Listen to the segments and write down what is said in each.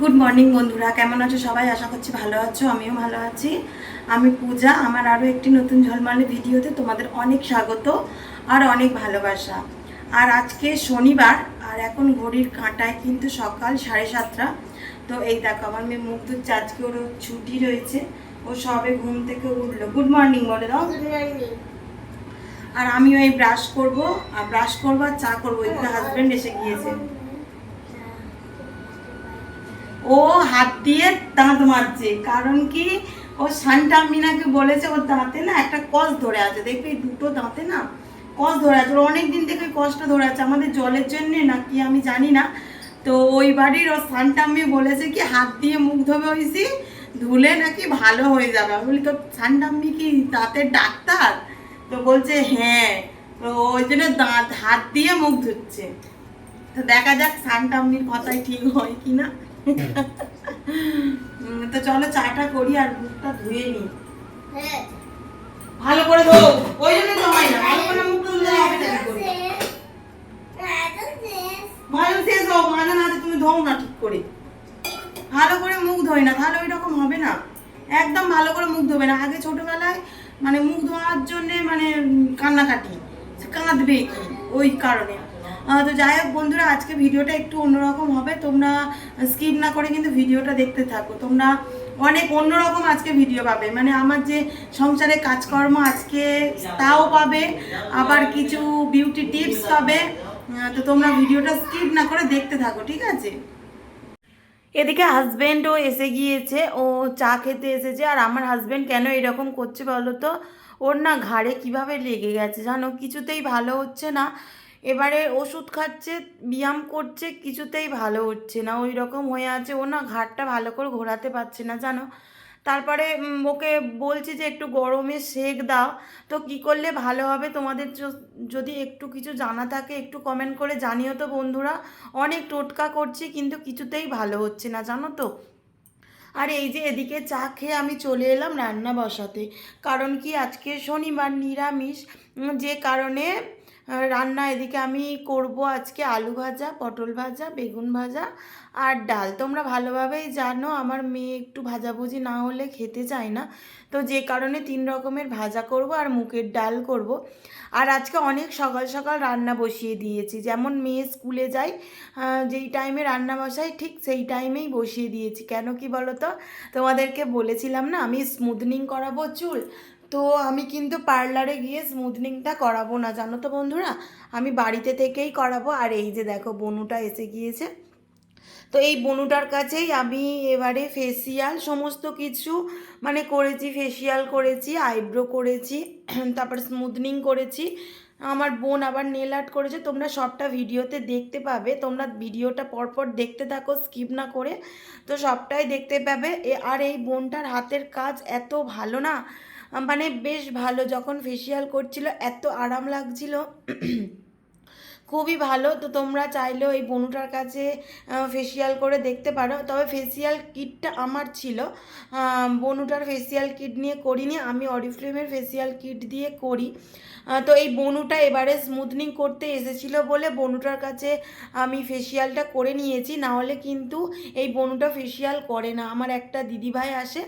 Good morning বন্ধুরা, কেমন আছো সবাই? আশা করছি ভালো আছো, আমিও ভালো আছি। আমি পূজা। আমার আরও একটি নতুন ঝলমালে ভিডিওতে তোমাদের অনেক স্বাগত আর অনেক ভালোবাসা। আর আজকে শনিবার, আর এখন ঘড়ির কাঁটায় কিন্তু সকাল 7:30। তো এই দেখো আমার মেয়ে মুখ ধুচ্ছে, আজকে ওর ছুটি রয়েছে, ও সবে ঘুম থেকে উঠলো। গুড মর্নিং বলে দাও। Good morning. আর আমিও এই ব্রাশ করবো আর চা করবো। এদিকে হাজবেন্ড এসে গিয়েছে। ও হাত দিয়ে দাঁত মারছে, কারণ কি ও শান্তা মিনাকে বলেছে ওর দাঁতে না একটা কস ধরে আছে। দেখবে দুটো দাঁতে না কস ধরে আছে, ওর অনেক দিন থেকে কষ্ট ধরে আছে, আমাদের জলের জন্যে নাকি আমি জানি না। তো ওই বাড়ির ও শান্তাম্মি বলেছে কি হাত দিয়ে মুখ ধোবে হয়েছি, ধুলে নাকি ভালো হয়ে যাবে। আমি বলি তো শান্তাম্মি কি দাঁতের ডাক্তার? তো বলছে হ্যাঁ। তো ওই জন্য দাঁত হাত দিয়ে মুখ ধুচ্ছে। তো দেখা যাক শান্তাম্মির কথাই ঠিক হয় কিনা। তো চলো চাটা করি আর মুখটা ধুয়ে নি। হ্যাঁ, ভালো করে ধো, ওই জন্য জমাই না, ভালো করে মুখটা ধুলে হবে না। কি করে ভালো শেষ হোক, মাঝে মাঝে তুমি ধোও না ঠিক করে, ভালো করে মুখ ধোয় না, তাহলে ওই রকম হবে না। একদম ভালো করে মুখ ধোবে না। আগে ছোটবেলায় মানে মুখ ধোয়ার জন্য মানে কান্নাকাটি, কাঁদবে কি ওই কারণে। তো যাই হোক বন্ধুরা, আজকে ভিডিওটা একটু অন্যরকম হবে, তোমরা স্কিপ না করে কিন্তু ভিডিওটা দেখতে থাকো। তোমরা অনেক অন্যরকম আজকে ভিডিও পাবে, মানে আমার যে সংসারে কাজকর্ম আজকে তাও পাবে, আবার কিছু বিউটি টিপস পাবে। তো তোমরা ভিডিওটা স্কিপ না করে দেখতে থাকো, ঠিক আছে? এদিকে হাজব্যান্ডও এসে গিয়েছে, ও চা খেতে এসেছে। আর আমার হাজব্যান্ড কেন এরকম করছে বলো তো? ওর না ঘাড়ে কিভাবে লেগে গেছে জানো, কিছুতেই ভালো হচ্ছে না। এবারে ওষুধ খাচ্ছে, ব্যায়াম করছে, কিছুতেই ভালো হচ্ছে না, ওই রকম হয়ে আছে। ও না ঘাড়টা ভালো করে ঘোরাতে পারছে না জানো। তারপরে ওকে বলছি যে একটু গরমে সেঁক দাও। তো কি করলে ভালো হবে? তোমাদের যদি একটু কিছু জানা থাকে একটু কমেন্ট করে জানিও তো বন্ধুরা। অনেক টোটকা করছি কিন্তু কিছুতেই ভালো হচ্ছে না জানো তো। আর এই যে এদিকে চা খেয়ে আমি চলে এলাম রান্না বসাতে, কারণ কি আজকে শনিবার নিরামিষ। যে কারণে রান্না এদিকে আমি করব আজকে আলু ভাজা, পটল ভাজা, বেগুন ভাজা আর ডাল। তোমরা ভালোভাবেই জানো আমার মেয়ে একটু ভাজাভুজি না হলে খেতে চায় না। তো যে কারণে 3 রকমের ভাজা করব আর মুগের ডাল করব। আর আজকে অনেক সকাল সকাল রান্না বসিয়ে দিয়েছি, যেমন মেয়ে স্কুলে যায় যেই টাইমে রান্না বসাই ঠিক সেই টাইমেই বসিয়ে দিয়েছি। কেন কি বলো তো, তোমাদেরকে বলেছিলাম না আমি স্মুথনিং করাবো চুল। তো আমি কিন্তু পার্লারে গিয়ে স্মুথনিংটা করাবো না জানো তো বন্ধুরা, আমি বাড়িতে থেকেই করাবো। আর এই যে দেখো বনুটা এসে গিয়েছে, তো এই বনুটার কাছেই আমি এবারে ফেসিয়াল সমস্ত কিছু মানে করেছি। ফেসিয়াল করেছি, আইব্রো করেছি, তারপর স্মুথনিং করেছি। আমার বোন আবার নেল আর্ট করেছে, তোমরা সবটা ভিডিওতে দেখতে পাবে। তোমরা ভিডিওটা পরপর দেখতে থাকো স্কিপ না করে, তো সবটাই দেখতে পাবে। আর এই বোনটার হাতের কাজ এত ভালো না, মানে বেশ ভালো। যখন ফেসিয়াল করছিল এত আরাম লাগছিল, খুবই ভালো। তো তোমরা চাইলেও এই বনুটার কাছে ফেসিয়াল করে দেখতে পারো। তবে ফেসিয়াল কিটটা আমার ছিল, বনুটার ফেসিয়াল কিট নিয়ে করিনি, আমি অরিফ্লেমের ফেসিয়াল কিট দিয়ে করি। তো এই বনুটা এবারে স্মুথনিং করতে এসেছিলো বলে বনুটার কাছে আমি ফেসিয়ালটা করে নিয়েছি, নাহলে কিন্তু এই বনুটা ফেসিয়াল করে না। আমার একটা দিদিভাই আসে,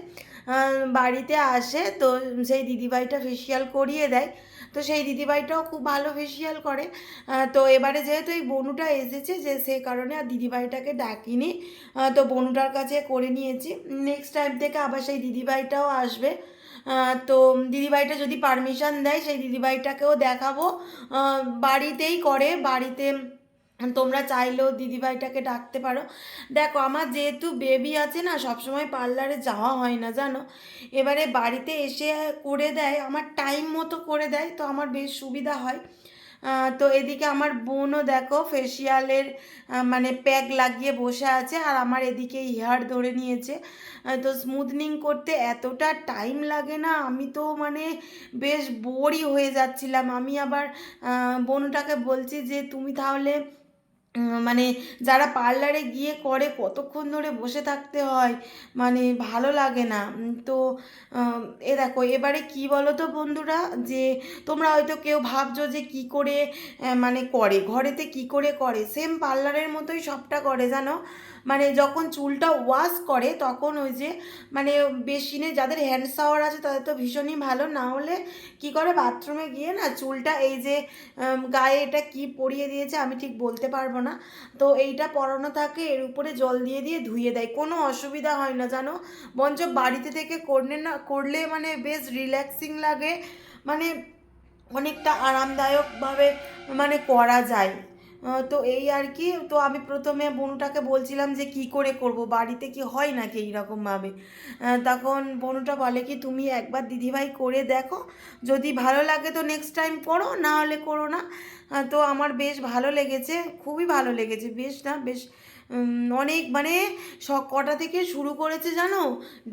বাড়িতে আসে, তো সেই দিদিভাইটা ফেসিয়াল করিয়ে দেয়। তো সেই দিদিভাইটাও খুব ভালো ফেসিয়াল করে। তো এবারে যেহেতু এই বনুটা এসেছে যে সে কারণে আর দিদিভাইটাকে ডাকিনি, তো বনুটার কাছে করে নিয়েছি। নেক্সট টাইম থেকে আবার সেই দিদিভাইটাও আসবে। তো দিদিভাইটা যদি পারমিশন দেয় সেই দিদিভাইটাকেও দেখাবো। বাড়িতেই করে, বাড়িতে তোমরা চাইলেও দিদিভাইটাকে ডাকতে পারো। দেখো আমার যেহেতু বেবি আছে না, সবসময় পার্লারে যাওয়া হয় না জানো। এবারে বাড়িতে এসে করে দেয়, আমার টাইম মতো করে দেয়, তো আমার বেশ সুবিধা হয়। তো এদিকে আমার বোনও দেখো ফেসিয়ালের মানে প্যাক লাগিয়ে বসে আছে, আর আমার এদিকে হেয়ার ধরে নিয়েছে। তো স্মুথনিং করতে এতটা টাইম লাগে না, আমি তো মানে বেশ বোরই হয়ে যাচ্ছিলাম। আমি আবার বোনটাকে বলছি যে তুমি তাহলে মানে যারা পার্লারে গিয়ে করে কতক্ষণ ধরে বসে থাকতে হয়, মানে ভালো লাগে না। তো এ দেখো এবারে কি বলো তো বন্ধুরা, যে তোমরা হয়তো কেউ ভাবছো যে কি করে মানে করে ঘরেতে কি করে করে, সেম পার্লারের মতোই সবটা করে জানো। মানে যখন চুলটা ওয়াশ করে তখন ওই যে মানে বেসিনে যাদের হ্যান্ড শাওয়ার আছে তাদের তো ভীষণই ভালো, না হলে কি করে বাথরুমে গিয়ে না চুলটা এই যে গায়ে এটা কি পরিয়ে দিয়েছে আমি ঠিক বলতে পারবো না, তো এইটা পরানো থাকে এর উপরে জল দিয়ে দিয়ে ধুয়ে দেয়, কোনো অসুবিধা হয় না জানো। বরঞ্চ বাড়িতে থেকে করলে মানে বেশ রিল্যাক্সিং লাগে, মানে অনেকটা আরামদায়কভাবে মানে করা যায়। তো এই আর কি। তো আমি প্রথমে বনুটাকে বলছিলাম যে কি করে করব, বাড়িতে কি হয় নাকি এইরকমভাবে। তখন বনুটা বলে কি তুমি একবার দিদিভাই করে দেখো, যদি ভালো লাগে তো নেক্সট টাইম করো, না হলে করো না। তো আমার বেশ ভালো লেগেছে, খুবই ভালো লেগেছে, বেশ না বেশ অনেক মানে কটা থেকে শুরু করেছে জানো,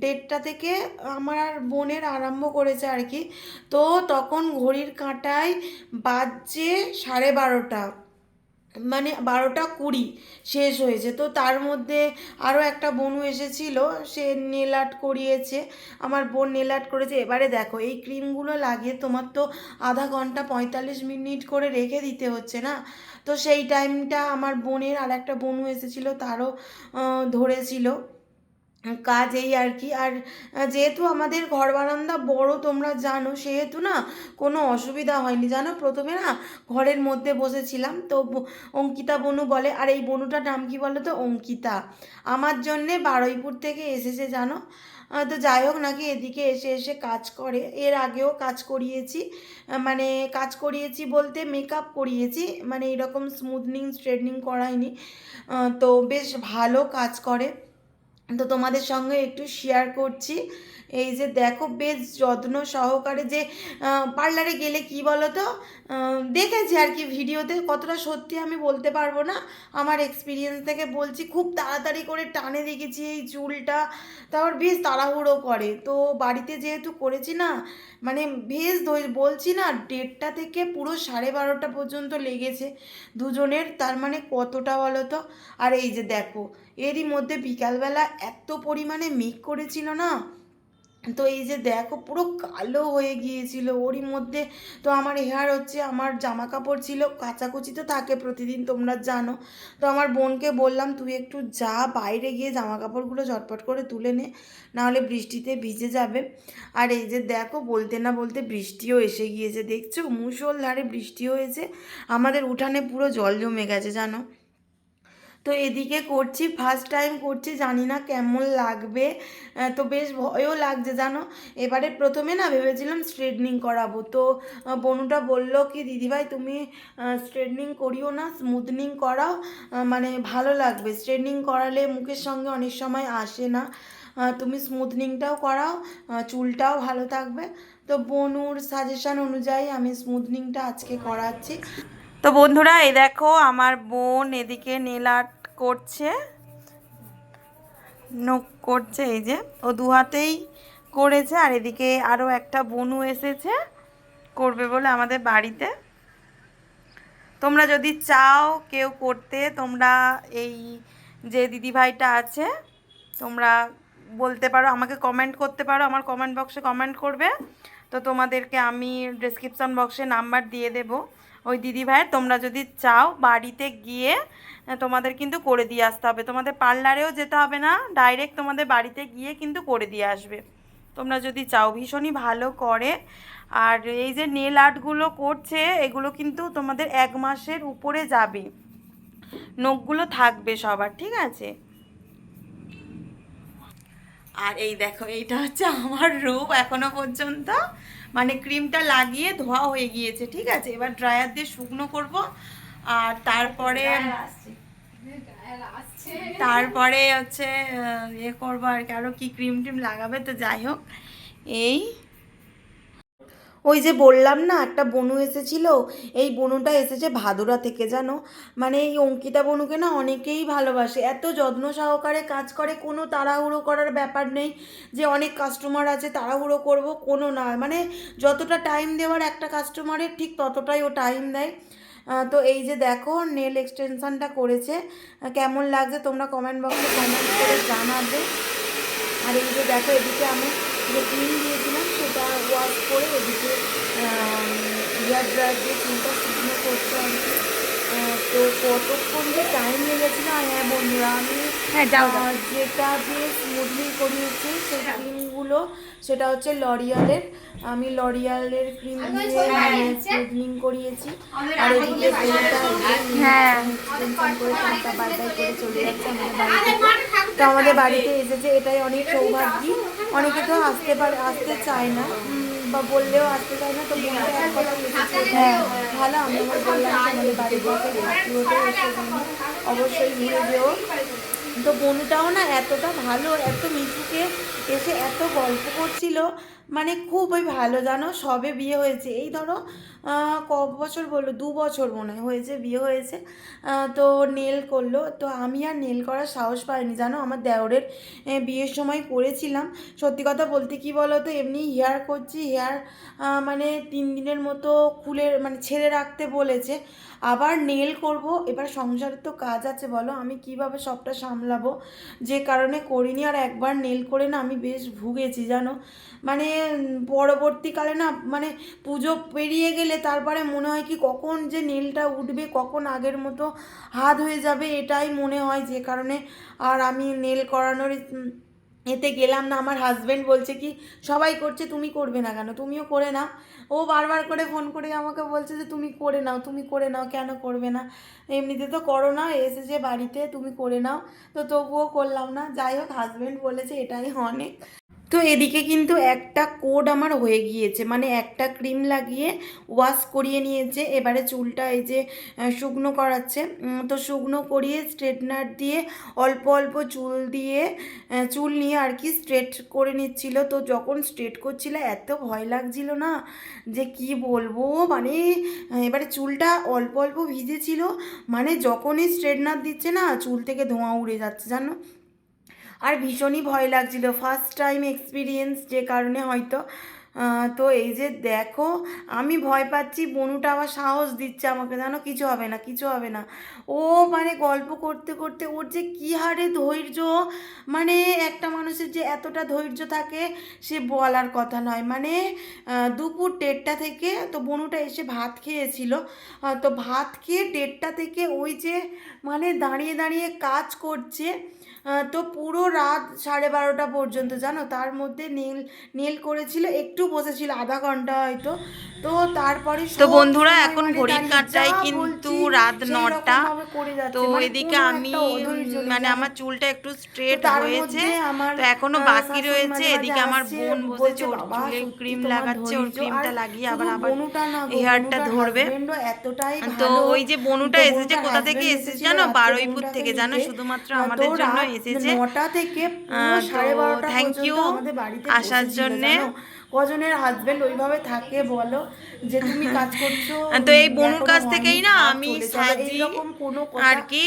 1:30টা থেকে আমার বোনের আরম্ভ করেছে আর কি। তো তখন ঘড়ির কাঁটায় বাজছে 12:30, মানে 12:20 শেষ হয়েছে। তো তার মধ্যে আরও একটা বোনু এসেছিল, সে নেল আর্ট করিয়েছে, আমার বোন নেল আর্ট করেছে। এবারে দেখো এই ক্রিমগুলো লাগিয়ে তোমার তো আধা ঘন্টা 45 মিনিট করে রেখে দিতে হচ্ছে না, তো সেই টাইমটা আমার বোনের আর একটা বোনু এসেছিলো তারও ধরেছিল কাজ, এই আর কি। আর যেহেতু আমাদের ঘর বারান্দা বড় তোমরা জানো, সেহেতু না কোনো অসুবিধা হয়নি জানো। প্রথমে না ঘরের মধ্যে বসেছিলাম, তো অঙ্কিতা বনু বলে, আর এই বনুটার নাম কি বলো তো, অঙ্কিতা, আমার জন্যে বারুইপুর থেকে এসেছে জানো। তো যাই হোক নাকি এদিকে এসে এসে কাজ করে, এর আগেও কাজ করিয়েছি, মানে কাজ করিয়েছি বলতে মেকআপ করিয়েছি, মানে এরকম স্মুথনিং স্ট্রেটনিং করাইনি। তো বেশ ভালো কাজ করে, তো তোমাদের সঙ্গে একটু শেয়ার করছি। এই যে দেখো বেশ যত্ন সহকারে, যে পার্লারে গেলে কি বলো তো, দেখেছি আর কি ভিডিওতে, কতটা সত্যি আমি বলতে পারবো না, আমার এক্সপিরিয়েন্স থেকে বলছি, খুব তাড়াতাড়ি করে টানে দেখেছি এই চুলটা, তারপর বেশ তাড়াহুড়ো করে। তো বাড়িতে যেহেতু করেছি না, মানে বেশ বলছি না 1:30টা থেকে পুরো 12:30 পর্যন্ত লেগেছে দুজনের, তার মানে কতটা বলো তো। আর এই যে দেখো এরই মধ্যে বিকালবেলা এত পরিমাণে মেঘ করেছিল না, তো এই যে দেখো পুরো কালো হয়ে গিয়েছিল ওরই মধ্যে। তো আমার হেয়ার হচ্ছে, আমার জামা কাপড় ছিল কাচাকুচি তো থাকে প্রতিদিন তোমরা জানো, তো আমার বোনকে বললাম তুই একটু যা বাইরে গিয়ে জামা কাপড়গুলো ঝটপট করে তুলে নে, নাহলে বৃষ্টিতে ভিজে যাবে। আর এই যে দেখো বলতে না বলতে বৃষ্টিও এসে গিয়েছে, দেখছো মুষলধারে বৃষ্টি হয়েছে, আমাদের উঠানে পুরো জল জমে গেছে জানো। তো এদিকে করছি, ফার্স্ট টাইম করছি, জানি না কেমন লাগবে, তো বেশ ভয়ও লাগছে জানো। এবারে প্রথমে না ভেবেছিলাম স্ট্রেটনিং করাবো, তো বনুটা বললো কি দিদিভাই তুমি স্ট্রেটনিং করিও না, স্মুথনিং করাও, মানে ভালো লাগবে, স্ট্রেটনিং করালে মুখের সঙ্গে অনেক সময় আসে না, তুমি স্মুথনিংটাও করাও, চুলটাও ভালো থাকবে। তো বনুর সাজেশন অনুযায়ী আমি স্মুথনিংটা আজকে করাচ্ছি। তো বন্ধুরা এই দেখো আমার বোন এদিকে নেল আর্ট করছে, নখ করছে, এই যে ও দু হাতেই করেছে, আর এদিকে আরও একটা বনু এসেছে করবে বলে আমাদের বাড়িতে। তোমরা যদি চাও কেউ করতে, তোমরা এই যে দিদিভাইটা আছে তোমরা বলতে পারো, আমাকে কমেন্ট করতে পারো, আমার কমেন্ট বক্সে কমেন্ট করবে, তো তোমাদেরকে আমি ডেসক্রিপশন বক্সে নাম্বার দিয়ে দেব ওই দিদিভাইয়ের, তোমরা যদি চাও বাড়িতে গিয়ে তোমাদের কিন্তু করে দিয়ে আসতে হবে, তোমাদের পার্লারেও যেতে হবে না, ডাইরেক্ট তোমাদের বাড়িতে গিয়ে কিন্তু করে দিয়ে আসবে তোমরা যদি চাও, ভীষণই ভালো করে। আর এই যে নেল আর্টগুলো করছে এগুলো কিন্তু তোমাদের 1 মাসের উপরে যাবে, নখগুলো থাকবে সবার, ঠিক আছে। আর এই দেখো এইটা হচ্ছে আমার রূপ এখনো পর্যন্ত, মানে ক্রিমটা লাগিয়ে ধোয়া হয়ে গিয়েছে, ঠিক আছে, এবার ড্রায়ার দিয়ে শুকনো করব, আর তারপরে তারপরে হচ্ছে ইয়ে করবো আর কি, আরও কি ক্রিম টিম লাগাবে, তো যাই হোক এই। ওই যে বললাম না একটা বনু এসেছিল, এই বনুটা এসেছে ভাদুরা থেকে জানো, মানে এই অঙ্কিতা বনুকে না অনেকেই ভালোবাসে, এত যত্ন সহকারে কাজ করে, কোনো তাড়াহুড়ো করার ব্যাপার নেই যে অনেক কাস্টমার আছে তাড়াহুড়ো করব, কোনো না, মানে যতটা টাইম দেওয়ার একটা কাস্টমারের ঠিক ততটাই ও টাইম দেয়। তো এই যে দেখো নেল এক্সটেনশনটা করেছে, কেমন লাগছে তোমরা কমেন্ট বক্সে কমেন্ট করে জানাবে। আর এই যে দেখো এদিকে আমি যে ক্রিম দিয়েছিলাম সেটা ওয়াশ করে এদিকে হেয়ার ড্রায়ার দিয়ে চুলটা শুকনো করছে আর কি। তো কতক্ষণ যে টাইম লেগেছিল। হ্যাঁ বন্ধুরা, আমি যেটা দিয়ে স্মুথনিং করিয়েছি সেই ক্রিমগুলো সেটা হচ্ছে লরিয়ালের। আমি লরিয়ালের ক্রিম দিয়ে স্মুথনিং করিয়েছি। আর এদিকে এক্সটেনশন করে চুলটা বাই বাই করে চলে যাচ্ছে আমাদের বাড়িতে। তো আমাদের বাড়িতে এসেছে, এটাই অনেক সৌভাগ্য। অনেকে তো আসতে চায় না বা বললেও আসতে চায় না। তো বোনটা এক কথা এসেছে, ভালো। আমি আমার বললাম আমাদের বাড়ির পাশে ঘাটগুলোতে এসে অবশ্যই ঘুরে যেও। তো বনুটাও না এতটা ভালো, এত মিশুকে এসে এত গল্প করছিল, মানে খুবই ভালো জানো। সবে বিয়ে হয়েছে, এই ধরো ক বছর বললো, 2 বছর মনে হয় হয়েছে বিয়ে হয়েছে। তো নেল করলো। তো আমি আর নেল করার সাহস পাইনি জানো। আমার দেওরের বিয়ের সময় করেছিলাম। সত্যি কথা বলতে কি বলো তো, এমনি হেয়ার করছি, হেয়ার মানে 3 দিনের মতো খুলে মানে ছেড়ে রাখতে বলেছে। আবার নেল করব, এবার সংসারের তো কাজ আছে বলো, আমি কিভাবে সবটা সামলাবো, যে কারণে করিনি। আর একবার নেল করে না আমি বেশ ভুগেছি জানো। মানে পরবর্তীকালে না, মানে পুজো পেরিয়ে গেলে তারপরে মনে হয় কি কখন যে নেলটা উঠবে, কখন আগের মতো হাত হয়ে যাবে, এটাই মনে হয়। যে কারণে আর আমি নেল করানোর এতে গেলাম না। আমার হাজব্যান্ড বলছে কি সবাই করছে তুমি করবে না কেন, তুমিও করে নাও। ও বারবার করে ফোন করে আমাকে বলছে যে তুমি করে নাও, তুমি করে নাও, কেন করবে না, এমনিতে তো করো না, এসেছে বাড়িতে তুমি করে নাও। তো তবুও করলাম না। যাই হোক, হাজব্যান্ড বলেছে এটাই অনেক। তো এদিকে কিন্তু একটা কোড আমার হয়ে গিয়েছে, মানে একটা ক্রিম লাগিয়ে ওয়াশ করিয়ে নিয়েছে। এবারে চুলটা এই যে শুকনো করাচ্ছে। তো শুকনো করিয়ে স্ট্রেটনার দিয়ে অল্প অল্প চুল নিয়ে আর কি স্ট্রেট করে নিচ্ছিল। তো যখন স্ট্রেট করছিল এত ভয় লাগছিল না যে কি বলবো, মানে এবারে চুলটা অল্প অল্প ভিজেছিল, মানে যখনই স্ট্রেটনার দিচ্ছে না চুল থেকে ধোঁয়া উড়ে যাচ্ছে জানো। আর ভীষণই ভয় লাগছিল, ফার্স্ট টাইম এক্সপিরিয়েন্স, যে কারণে হয়তো। তো এই যে দেখো আমি ভয় পাচ্ছি, বনুটা আবার সাহস দিচ্ছে আমাকে, জানো কিছু হবে না, কিছু হবে না। ও মানে গল্প করতে করতে ওর যে কী হারে ধৈর্য, মানে একটা মানুষের যে এতটা ধৈর্য থাকে সে বলার কথা নয়। মানে দুপুর 1:30 থেকে তো বনুটা এসে ভাত খেয়েছিল। তো ভাত খেয়ে 1:30 থেকে ওই যে মানে দাঁড়িয়ে দাঁড়িয়ে কাজ করছে। তো পুরো রাত 12:30 পর্যন্ত জানো। তার মধ্যে নেল করেছিল, একটু বসেছিল আধা ঘন্টা হয়তো। তো তারপরে তো বন্ধুরা এখন ঘড়ির কাঁটায় কিন্তু রাত 9টা। তো এদিকে আমি মানে আমার চুলটা একটু স্ট্রেট হয়েছে, তো এখনো বাকি রয়েছে। এদিকে আমার বোন বসেছে, ওর চুলে ক্রিম লাগাচ্ছে, ওর ক্রিমটা লাগিয়ে আবার হেয়ারটা ধরবে। তো ওই যে বনুটা এসেছে, কোথা থেকে এসেছে জানো, বারুইপুর থেকে জানো, শুধুমাত্র আমাদের জন্য এসেছে। তো থ্যাংক ইউ আসার জন্যে। কজনের হাজবেন্ড ওইভাবে থাকে বলো, যে তুমি কাজ করছো। তো এই বনুর কাছ থেকেই না আমি সাজি আর কি।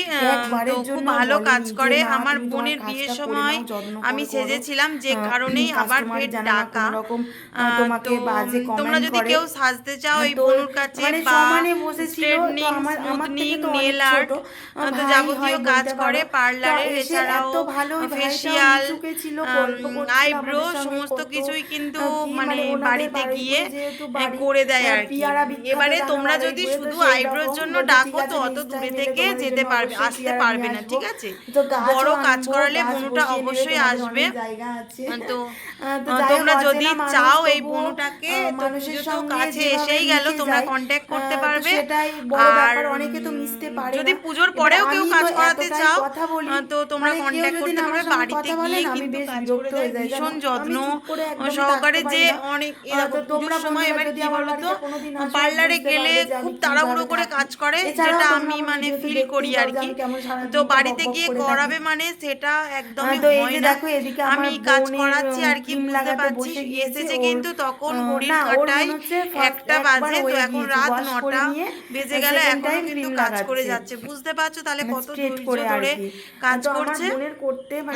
তো খুব ভালো কাজ করে। আমার বোনের বিয়ের সময় আমি সেজেছিলাম, যে কারণেই আবার ফের ডাকা। তো তোমরা যদি কেউ সাজতে চাও এই বনুর কাছে, বা স্ট্রেটনিং, স্মুথনিং, নেল আর্ট, তো যাবতীয় কাজ করে পার্লারে, এছাড়াও ফেসিয়াল, আইব্রো, সমস্ত কিছুই কিন্তু মানে বাড়িতে গিয়ে করে দেয় আর কি। এবারে তোমরা যদি শুধু আইব্রোর জন্য ডাকো তো অত দূরে থেকে আসতে পারবে না, ঠিক আছে। বড় কাজ করালে বনুটা অবশ্যই আসবে। তো তোমরা যদি চাও এই বনুটাকে, তো পুজো তো কাছে এসেই গেল, তোমরা কন্ট্যাক্ট করতে পারবে। আর যদি পুজোর পরেও কেউ কাজ করাতে চাও তো তোমরা কন্ট্যাক্ট করতে পারবে। বাড়িতে গিয়ে কিন্তু কাজ করে দেয় ভীষণ যত্ন সহকারে। যে অনেক এরকম পুজোর সময় এবার কি বলতো, পার্লারে গেলে খুব তাড়াহুড়ো করে কাজ করে, যেটা আমি মানে ফিল করি আর কি। তো বাড়িতে গিয়ে করাবে মানে সেটা একদমই হয় না। আমি কাজ করাচ্ছি আর কি, বুঝতে পারছি। এসেছে কিন্তু তখন ঘড়ির কাঁটায় 1টা বাজে, তো এখন রাত 9টা বেজে গেল, এখনো কিন্তু কাজ করে যাচ্ছে। বুঝতে পারছো তাহলে কত ধৈর্য ধরে কাজ করছে।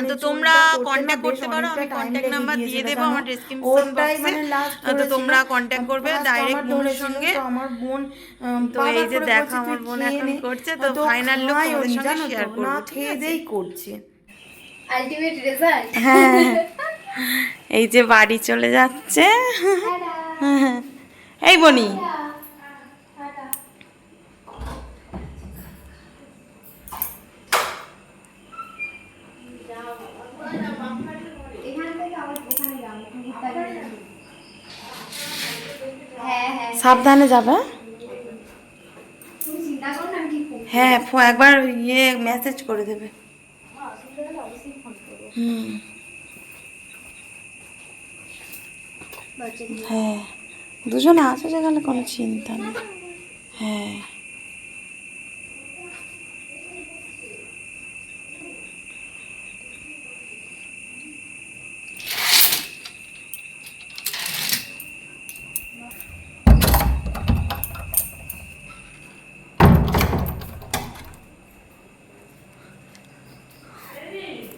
তো তোমরা কন্ট্যাক্ট করতে পারো, আমি কন্ট্যাক্ট নাম্বার দিয়ে দেবো আমার ডেসক্রিপশন বক্সে। বক্সে, তো তোমরা কন্ট্যাক্ট করবে ডাইরেক্ট বোনের সঙ্গে। আমার বোন তো এই যে দেখো আমার বোন এখন করছে, তো ফাইনাল লুক তোমাদের সঙ্গে শেয়ার করব, না ঠিক খেয়ে আছে? দেই করছে। Ultimate result. হ্যাঁ, এই যে বাড়ি চলে যাচ্ছে। এই বনি, এখান থেকে আবার ওখানে যাবো। হ্যাঁ হ্যাঁ, সাবধানে যাবে। তুমি চিন্তা করো না, আমি ঠিক করবো। হ্যাঁ, একবার মেসেজ করে দেবে। অবশ্যই ফোন করবো। হুম, হ্যাঁ, দুজনে আসে গেলে কোনো চিন্তা নেই। হ্যাঁ,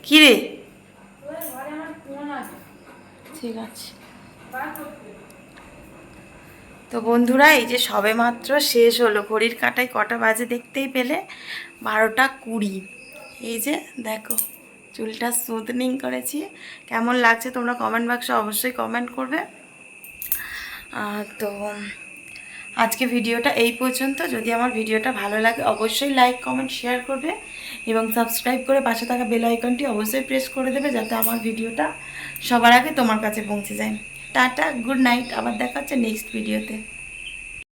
কি রে? ঠিক আছে। তো বন্ধুরা, এই যে সবে মাত্র শেষ হলো, ঘড়ির কাঁটায় কটা বাজে দেখতেই পেলে, 12:20। এই যে দেখো, চুলটা স্মুথনিং করেছি। কেমন লাগছে তোমরা কমেন্ট বাক্সে অবশ্যই কমেন্ট করবে। তো আজকে ভিডিওটা এই পর্যন্ত। যদি আমার ভিডিওটা ভালো লাগে অবশ্যই লাইক কমেন্ট শেয়ার করবে এবং সাবস্ক্রাইব করে পাশে থাকা বেল আইকনটি অবশ্যই প্রেস করে দেবে, যাতে আমার ভিডিওটা সবার আগে তোমার কাছে পৌঁছে যায়। টাটা, গুড নাইট, আবার দেখা হচ্ছে নেক্সট ভিডিওতে।